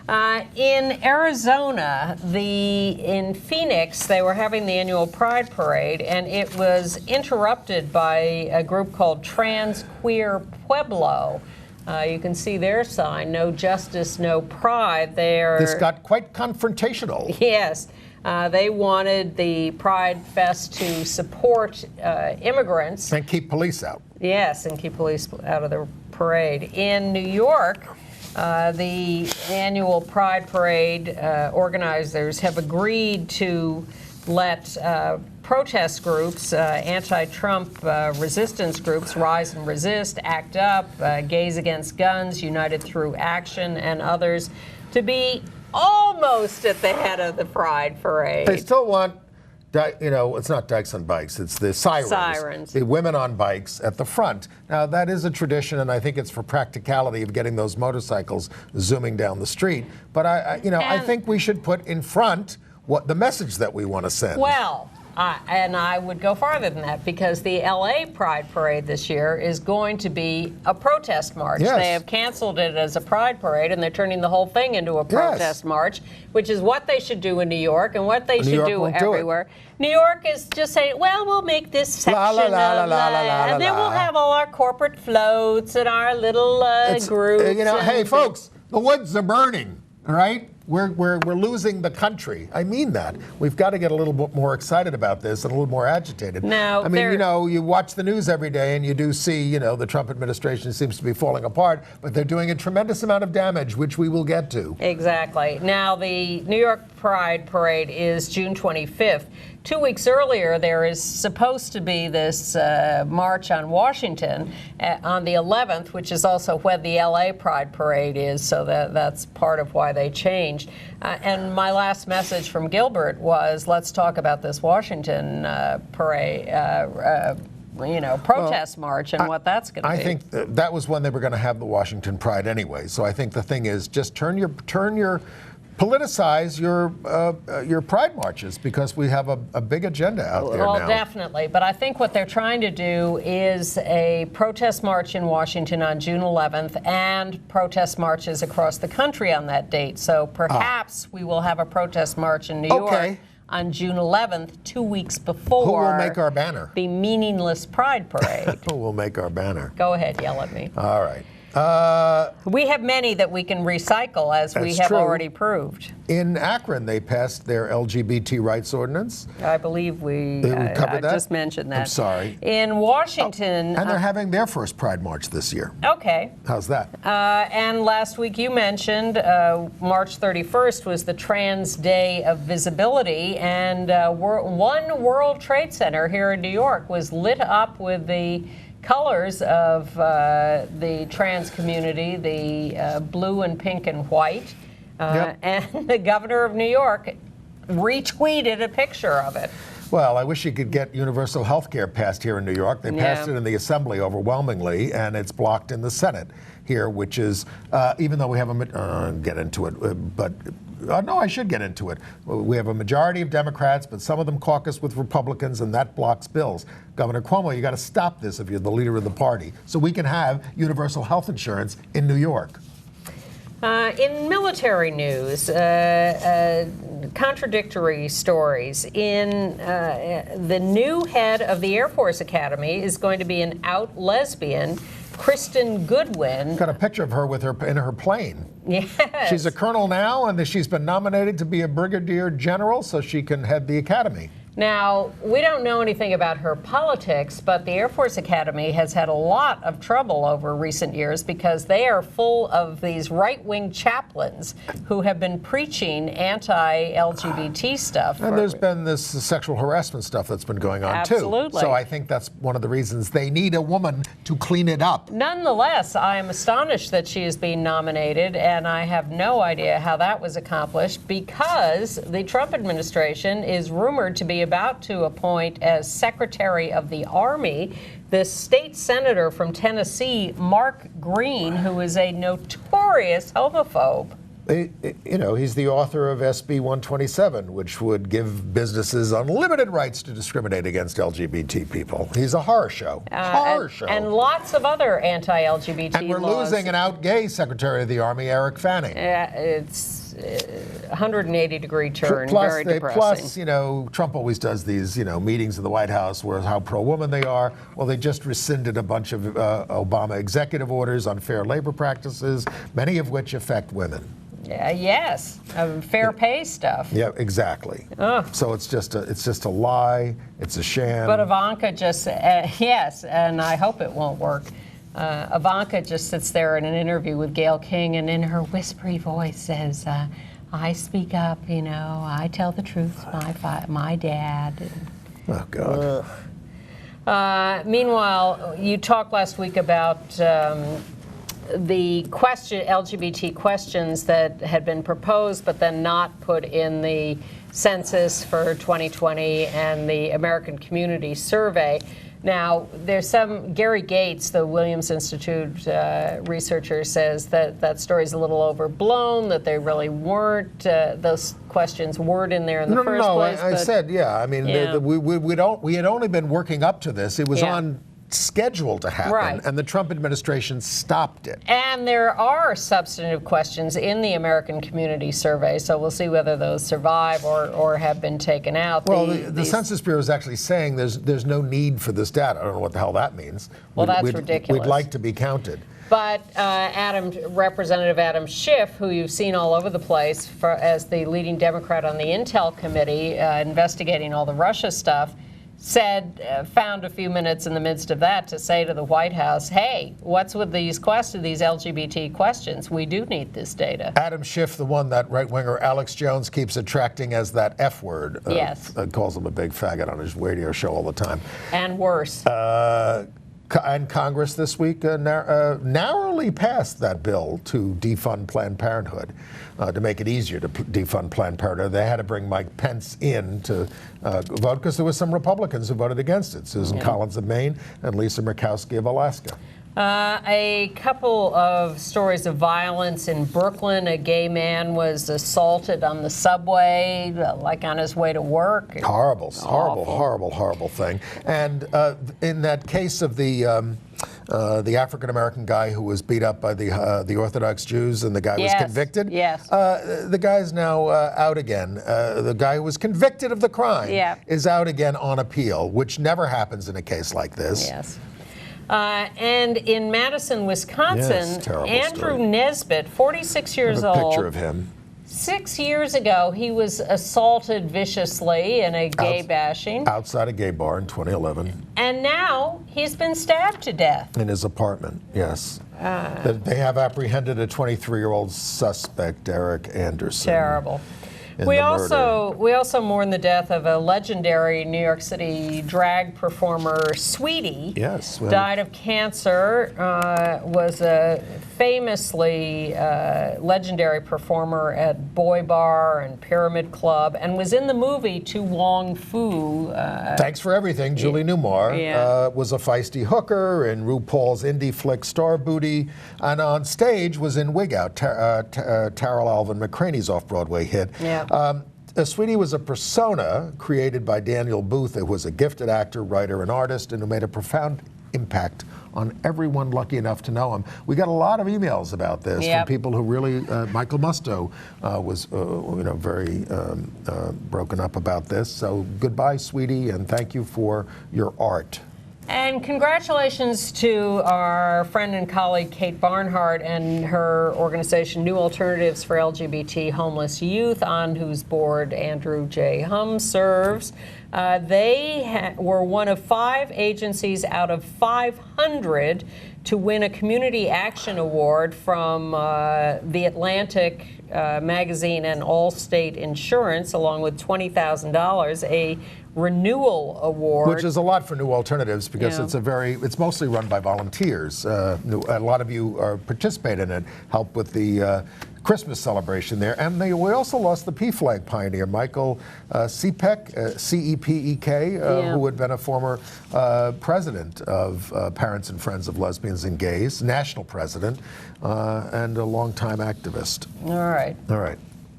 In Arizona, in Phoenix, they were having the annual Pride Parade, and it was interrupted by a group called Trans Queer Pueblo. You can see their sign, no justice, no pride. This got quite confrontational. Yes. They wanted the Pride Fest to support immigrants. And keep police out. Yes, and keep police out of the parade. In New York, the annual Pride Parade organizers have agreed to let protest groups, anti-Trump resistance groups, Rise and Resist, ACT UP, Gays Against Guns, United Through Action, and others, to be almost at the head of the Pride Parade. They still want, it's not dykes on bikes, it's the sirens. The women on bikes at the front. Now, that is a tradition, and I think it's for practicality of getting those motorcycles zooming down the street. But I think we should put in front the message that we want to send. Well, and I would go farther than that, because the LA Pride Parade this year is going to be a protest march. Yes. They have canceled it as a Pride Parade, and they're turning the whole thing into a protest march, which is what they should do in New York and what they should do everywhere. New York is just saying, well, we'll make this section and then we'll have all our corporate floats and our little groups. Hey, folks, the woods are burning, all right? We're losing the country. I mean that. We've got to get a little bit more excited about this and a little more agitated. Now, I mean, you watch the news every day and you do see, the Trump administration seems to be falling apart, but they're doing a tremendous amount of damage, which we will get to. Exactly. Now, the New York Pride Parade is June 25th. 2 weeks earlier, there is supposed to be this march on Washington on the 11th, which is also when the LA Pride Parade is, so that's part of why they changed. And my last message from Gilbert was, let's talk about this Washington parade, protest march and what that's going to be. I think that was when they were going to have the Washington Pride anyway. So I think the thing is, just politicize your pride marches, because we have a big agenda out there now. Well, definitely. But I think what they're trying to do is a protest march in Washington on June 11th and protest marches across the country on that date. So perhaps we will have a protest march in New York on June 11th, 2 weeks before Who will make our banner? the meaningless Pride Parade. Who will make our banner? Go ahead, yell at me. All right. We have many that we can recycle, as we have already proved. In Akron, they passed their LGBT rights ordinance. I believe we covered that? just mentioned that. I'm sorry. In Washington. And they're having their first Pride March this year. Okay. How's that? And last week you mentioned March 31st was the Trans Day of Visibility, and one World Trade Center here in New York was lit up with the colors of the trans community, the blue and pink and white. And the governor of New York retweeted a picture of it. Well, I wish you could get universal health care passed here in New York. They passed it in the Assembly overwhelmingly, and it's blocked in the Senate here, which is, even though we have get into it, but no, I should get into it. We have a majority of Democrats, but some of them caucus with Republicans, and that blocks bills. Governor Cuomo, you got to stop this if you're the leader of the party, so we can have universal health insurance in New York. In military news, contradictory stories. In the new head of the Air Force Academy is going to be an out lesbian, Kristen Goodwin. Got a picture of her with her in her plane. Yes. She's a colonel now, and she's been nominated to be a brigadier general so she can head the academy. Now, we don't know anything about her politics, but the Air Force Academy has had a lot of trouble over recent years because they are full of these right-wing chaplains who have been preaching anti-LGBT stuff. And there's been this sexual harassment stuff that's been going on, too. Absolutely. So I think that's one of the reasons they need a woman to clean it up. Nonetheless, I am astonished that she is being nominated, and I have no idea how that was accomplished because the Trump administration is rumored to be about to appoint as Secretary of the Army this state senator from Tennessee, Mark Green, who is a notorious homophobe. You know, he's the author of SB 127, which would give businesses unlimited rights to discriminate against LGBT people. He's a horror show. And lots of other anti-LGBT And we're laws. losing an out-gay Secretary of the Army, Eric Fanning. It's a 180-degree turn, very depressing. Plus, you know, Trump always does these, you know, meetings in the White House where how pro-woman they are. Well, they just rescinded a bunch of Obama executive orders on fair labor practices, many of which affect women. Yes, fair pay stuff. Yeah, exactly. So it's just a lie. It's a sham. But Ivanka just yes, and I hope it won't work. Ivanka just sits there in an interview with Gayle King, and in her whispery voice says, "I speak up. You know, I tell the truth. My dad." Oh God. Meanwhile, you talked last week about the LGBT questions that had been proposed but then not put in the census for 2020 and the American Community Survey. Now, there's Gary Gates, the Williams Institute researcher, says that that story's a little overblown, that they really weren't, those questions weren't in there in the first place. I said, yeah. I mean, Yeah. we had only been working up to this. It was on schedule to happen, Right. and the Trump administration stopped it. And there are substantive questions in the American Community Survey, so we'll see whether those survive or have been taken out. Well, the Census Bureau is actually saying there's no need for this data. I don't know what the hell that means. Well, that's ridiculous. We'd like to be counted. But Representative Adam Schiff, who you've seen all over the place as the leading Democrat on the Intel Committee investigating all the Russia stuff, found a few minutes in the midst of that to say to the White House, hey, what's with these LGBT questions? We do need this data. Adam Schiff, the one that right-winger Alex Jones keeps attracting as that F word. Yes. Calls him a big faggot on his radio show all the time. And worse. And Congress this week narrowly passed that bill to defund Planned Parenthood, to make it easier to defund Planned Parenthood. They had to bring Mike Pence in to vote because there were some Republicans who voted against it. Susan Collins of Maine and Lisa Murkowski of Alaska. A couple of stories of violence in Brooklyn. A gay man was assaulted on the subway, like on his way to work. Horrible thing. And in that case of the The African-American guy who was beat up by the Orthodox Jews, and the guy was convicted. Yes. The guy's now out again. The guy who was convicted of the crime is out again on appeal, which never happens in a case like this. Yes. And in Madison, Wisconsin, Andrew story. Nesbitt, 46 years I have a old. picture of him. 6 years ago, he was assaulted viciously in a gay bashing. Outside a gay bar in 2011. And now he's been stabbed to death. In his apartment, yes. They have apprehended a 23-year-old suspect, Eric Anderson. Terrible. We also mourn the death of a legendary New York City drag performer, Sweetie. Yes. Well, died of cancer, was a famously legendary performer at Boy Bar and Pyramid Club, and was in the movie To Wong Foo. Thanks for Everything, Julie Newmar, was a feisty hooker in RuPaul's indie flick Star Booty, and on stage was in Wig Out, Tarell Alvin McCraney's off-Broadway hit. Yeah. Sweetie was a persona created by Daniel Booth, who was a gifted actor, writer, and artist, and who made a profound impact on everyone lucky enough to know him. We got a lot of emails about this from people who really, Michael Musto was very broken up about this. So goodbye, Sweetie, and thank you for your art. And congratulations to our friend and colleague Kate Barnhart and her organization New Alternatives for LGBT Homeless Youth, on whose board Andrew J. Hum serves. They were one of 5 agencies out of 500 to win a Community Action Award from The Atlantic magazine and Allstate Insurance, along with $20,000, a renewal award. Which is a lot for New Alternatives, because it's mostly run by volunteers. A lot of you participate in it, help with the Christmas celebration there. And we also lost the PFLAG pioneer, Michael Cepek, C-E-P-E-K, who had been a former president of Parents and Friends of Lesbians and Gays, national president, and a longtime activist. All right.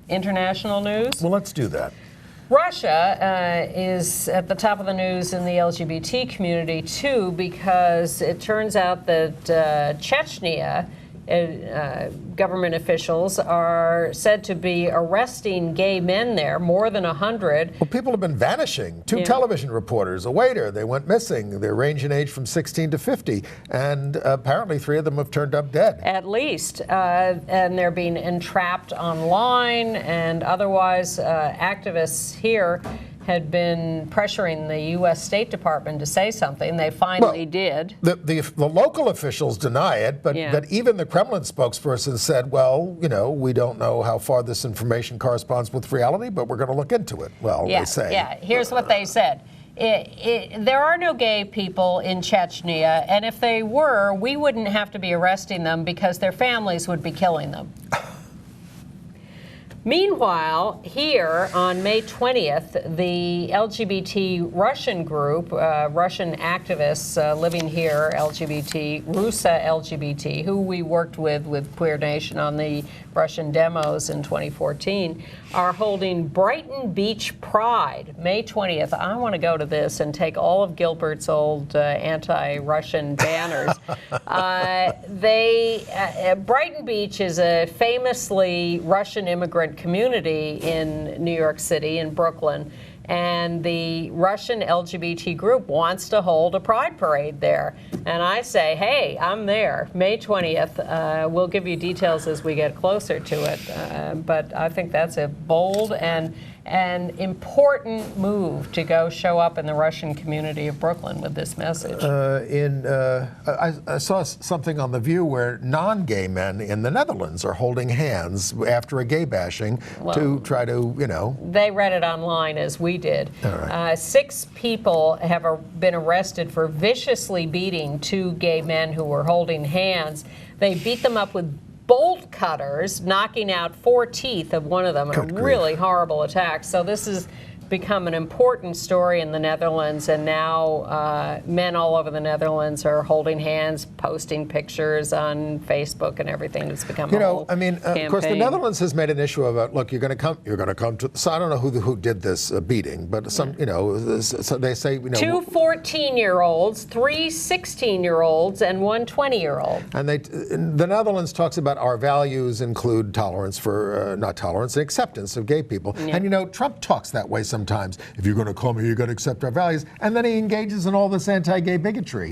International news? Well, let's do that. Russia is at the top of the news in the LGBT community, too, because it turns out that Chechnya, government officials are said to be arresting gay men there, more than 100. Well, people have been vanishing. 2 television reporters, a waiter, they went missing. They range in age from 16 to 50, and apparently 3 of them have turned up dead. At least. And they're being entrapped online, and otherwise activists here had been pressuring the U.S. State Department to say something. They finally did. The local officials deny it, but even the Kremlin spokesperson said, well, we don't know how far this information corresponds with reality, but we're going to look into it. Well, they say. Yeah, here's what they said. There are no gay people in Chechnya, and if they were, we wouldn't have to be arresting them because their families would be killing them. Meanwhile, here on May 20th, the LGBT Russian group, Russian activists living here, LGBT, Rusa LGBT, who we worked with Queer Nation on the Russian demos in 2014, are holding Brighton Beach Pride, May 20th. I want to go to this and take all of Gilbert's old anti-Russian banners. Brighton Beach is a famously Russian immigrant community in New York City, in Brooklyn, and the Russian LGBT group wants to hold a pride parade there. And I say, hey, I'm there, May 20th. We'll give you details as we get closer to it. But I think that's a bold and an important move to go show up in the Russian community of Brooklyn with this message. I saw something on The View where non-gay men in the Netherlands are holding hands after a gay bashing to try to, They read it online as we did. All right. 6 people have been arrested for viciously beating 2 gay men who were holding hands. They beat them up with bolt cutters, knocking out 4 teeth of one of them. A really horrible attack. So this is become an important story in the Netherlands, and now men all over the Netherlands are holding hands, posting pictures on Facebook and everything. It's become a whole of course, the Netherlands has made an issue about, look, you're going to come to. So I don't know who did this beating, but some, so they say, 2 14-year-olds, 3 16-year-olds, and 1 20-year-old. And the Netherlands talks about our values include tolerance for, not tolerance, acceptance of gay people. Yeah. And Trump talks that way sometimes. If you're going to come here, you've got to accept our values. And then he engages in all this anti-gay bigotry,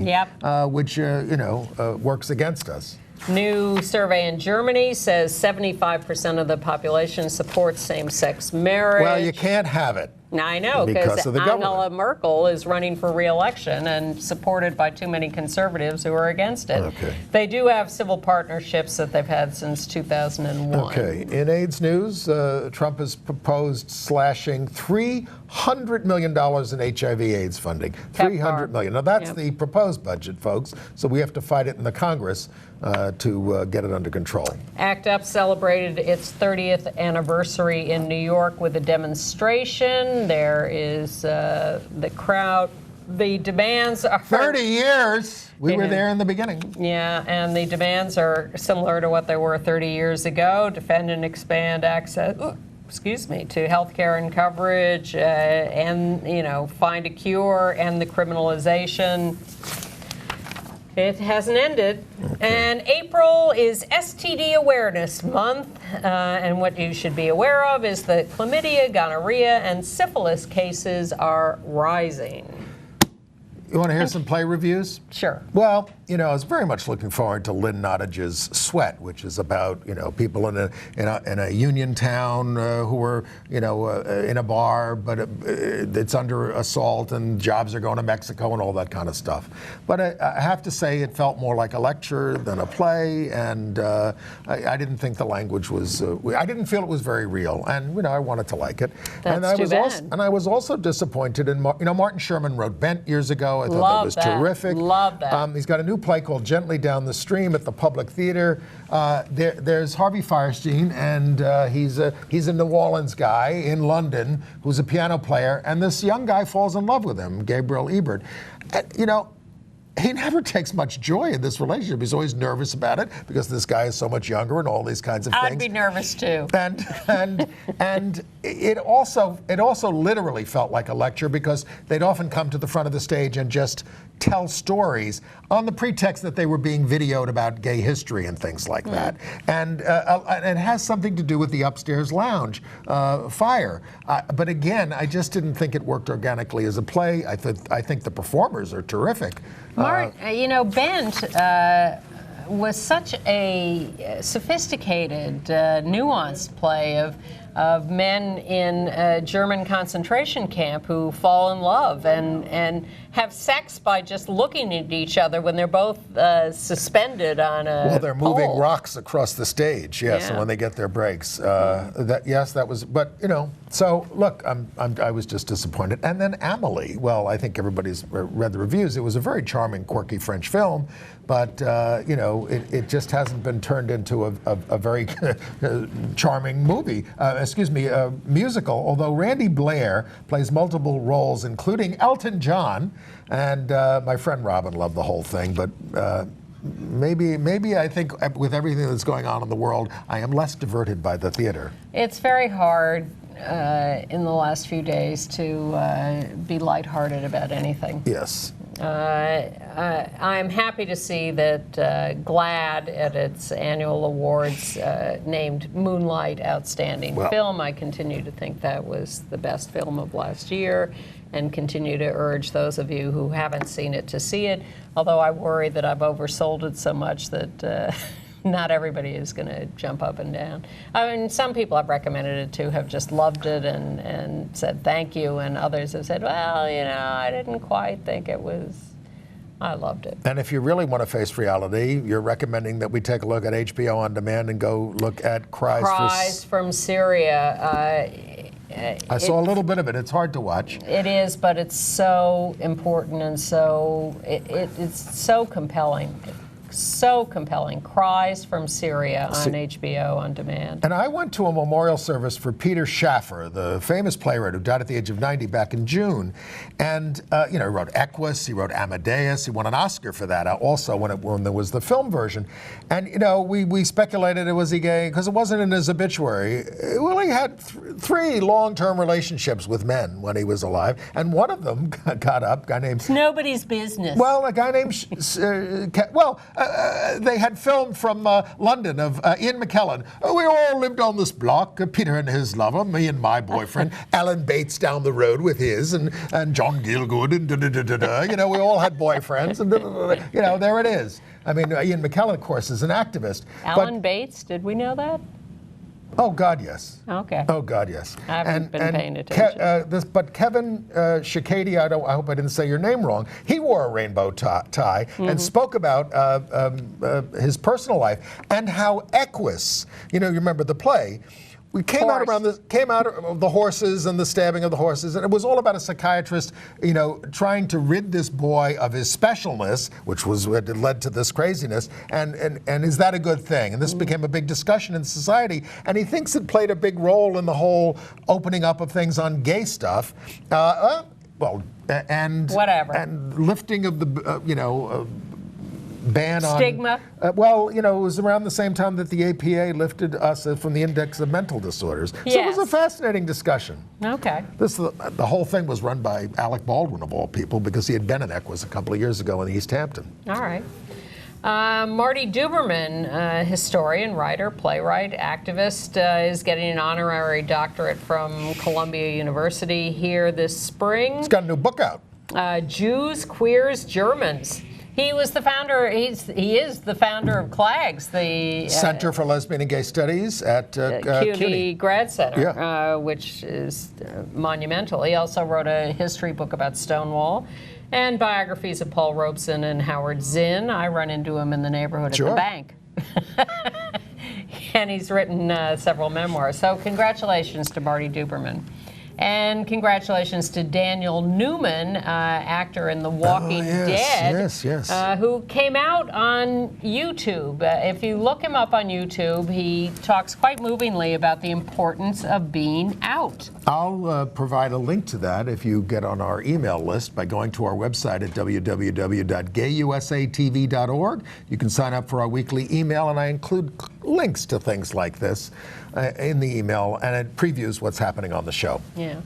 which, works against us. New survey in Germany says 75% of the population supports same-sex marriage. Well, you can't have it. I know, because Angela Merkel is running for re-election and supported by too many conservatives who are against it. Okay. They do have civil partnerships that they've had since 2001. Okay. In AIDS news, Trump has proposed slashing $300 million in HIV/AIDS funding. $300 million. Now that's the proposed budget, folks. So we have to fight it in the Congress to get it under control. ACT UP celebrated its 30th anniversary in New York with a demonstration. There is the crowd. The demands are 30 years. We were there in the beginning. Yeah, and the demands are similar to what they were 30 years ago. Defend and expand access. To health care and coverage, and find a cure, and the criminalization. It hasn't ended. Okay. And April is STD Awareness Month. And what you should be aware of is that chlamydia, gonorrhea, and syphilis cases are rising. You want to hear some play reviews? Sure. Well, I was very much looking forward to Lynn Nottage's Sweat, which is about, people in a union town who were, in a bar, but it's under assault and jobs are going to Mexico and all that kind of stuff. But I have to say it felt more like a lecture than a play, and I didn't think the language was, I didn't feel it was very real, and, I wanted to like it. That's too bad. And I was also disappointed in, Martin Sherman wrote Bent years ago. I thought that was terrific. Love that. He's got a new play called Gently Down the Stream at the Public Theater. There's Harvey Fierstein, and he's a New Orleans guy in London who's a piano player, and this young guy falls in love with him, Gabriel Ebert. He never takes much joy in this relationship. He's always nervous about it because this guy is so much younger and all these kinds of things. I'd be nervous too. And it also literally felt like a lecture because they'd often come to the front of the stage and just tell stories on the pretext that they were being videoed about gay history and things like that. And it has something to do with the upstairs lounge fire. But again, I just didn't think it worked organically as a play. I think the performers are terrific. Bent was such a sophisticated, nuanced play of men in a German concentration camp who fall in love and have sex by just looking at each other when they're both suspended on a Well, they're moving pole. rocks across the stage, yes, and when they get their breaks. That was, but, so look, I was just disappointed. And then Amélie, well, I think everybody's read the reviews. It was a very charming, quirky French film, but, it just hasn't been turned into a very charming movie. Musical, although Randy Blair plays multiple roles, including Elton John, and my friend Robin loved the whole thing, but maybe I think with everything that's going on in the world, I am less diverted by the theater. It's very hard in the last few days to be lighthearted about anything. Yes. I'm happy to see that GLAAD at its annual awards named Moonlight Outstanding Film. I continue to think that was the best film of last year and continue to urge those of you who haven't seen it to see it, although I worry that I've oversold it so much that not everybody is going to jump up and down. I mean, some people I've recommended it to have just loved it and said thank you, and others have said, well, I didn't quite think it was. I loved it. And if you really want to face reality, you're recommending that we take a look at HBO On Demand and go look at Cries from Syria. I saw a little bit of it. It's hard to watch. It is, but it's so important and so it's so compelling. So compelling. Cries from Syria on HBO On Demand. And I went to a memorial service for Peter Schaffer, the famous playwright who died at the age of 90 back in June. And, he wrote Equus, he wrote Amadeus, he won an Oscar for that also when there was the film version. And, we speculated, was he gay? Because it wasn't in his obituary. Well, he had three long-term relationships with men when he was alive. And one of them got up, a guy named... It's nobody's business. Well, a guy named... they had filmed from London of Ian McKellen. We all lived on this block, Peter and his lover, me and my boyfriend, Alan Bates down the road with his, and John Gielgud, and da-da-da-da-da. We all had boyfriends, and there it is. I mean, Ian McKellen, of course, is an activist. Alan Bates, did we know that? Oh, God, yes. Okay. Oh, God, yes. I haven't been paying attention. But Kevin Shakady, I hope I didn't say your name wrong, he wore a rainbow tie and spoke about his personal life and how Equus, you remember the play, we came out of the horses and the stabbing of the horses, and it was all about a psychiatrist, trying to rid this boy of his specialness, which was what led to this craziness. And is that a good thing? And this became a big discussion in society. And he thinks it played a big role in the whole opening up of things on gay stuff. And whatever. And lifting of the ban on stigma. It was around the same time that the APA lifted us from the index of mental disorders. So it was a fascinating discussion. Okay. The whole thing was run by Alec Baldwin, of all people, because he had been in Equus a couple of years ago in East Hampton. All right. Marty Duberman, historian, writer, playwright, activist, is getting an honorary doctorate from Columbia University here this spring. He's got a new book out. Jews, Queers, Germans. He was the founder. He is the founder of CLAGS, the Center for Lesbian and Gay Studies at CUNY Grad Center, which is monumental. He also wrote a history book about Stonewall, and biographies of Paul Robeson and Howard Zinn. I run into him in the neighborhood at the bank, and he's written several memoirs. So congratulations to Marty Duberman. And congratulations to Daniel Newman, actor in The Walking Dead, who came out on YouTube. If you look him up on YouTube, he talks quite movingly about the importance of being out. I'll provide a link to that if you get on our email list by going to our website at www.gayusatv.org. You can sign up for our weekly email, and I include links to things like this in the email, and it previews what's happening on the show. Yeah.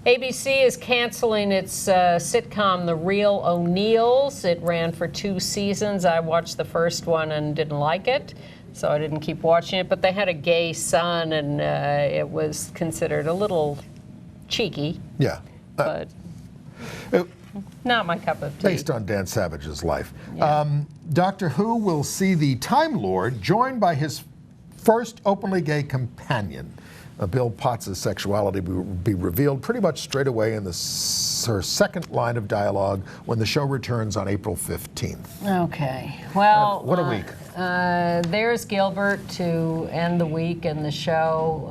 ABC is canceling its sitcom The Real O'Neills. It ran for 2 seasons. I watched the first one and didn't like it, so I didn't keep watching it. But they had a gay son, and it was considered a little cheeky. Yeah. But not my cup of tea. Based on Dan Savage's life. Yeah. Doctor Who will see the Time Lord joined by his first openly gay companion. Bill Potts' sexuality will be revealed pretty much straight away in her second line of dialogue when the show returns on April 15th. Okay. Well, what a week. There's Gilbert to end the week and the show.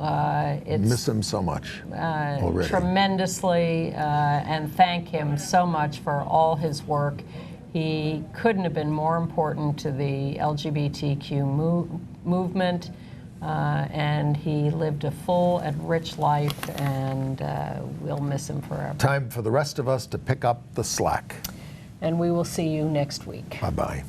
Miss him so much already. Tremendously, and thank him so much for all his work. He couldn't have been more important to the LGBTQ movement. And he lived a full and rich life, and we'll miss him forever. Time for the rest of us to pick up the slack. And we will see you next week. Bye-bye.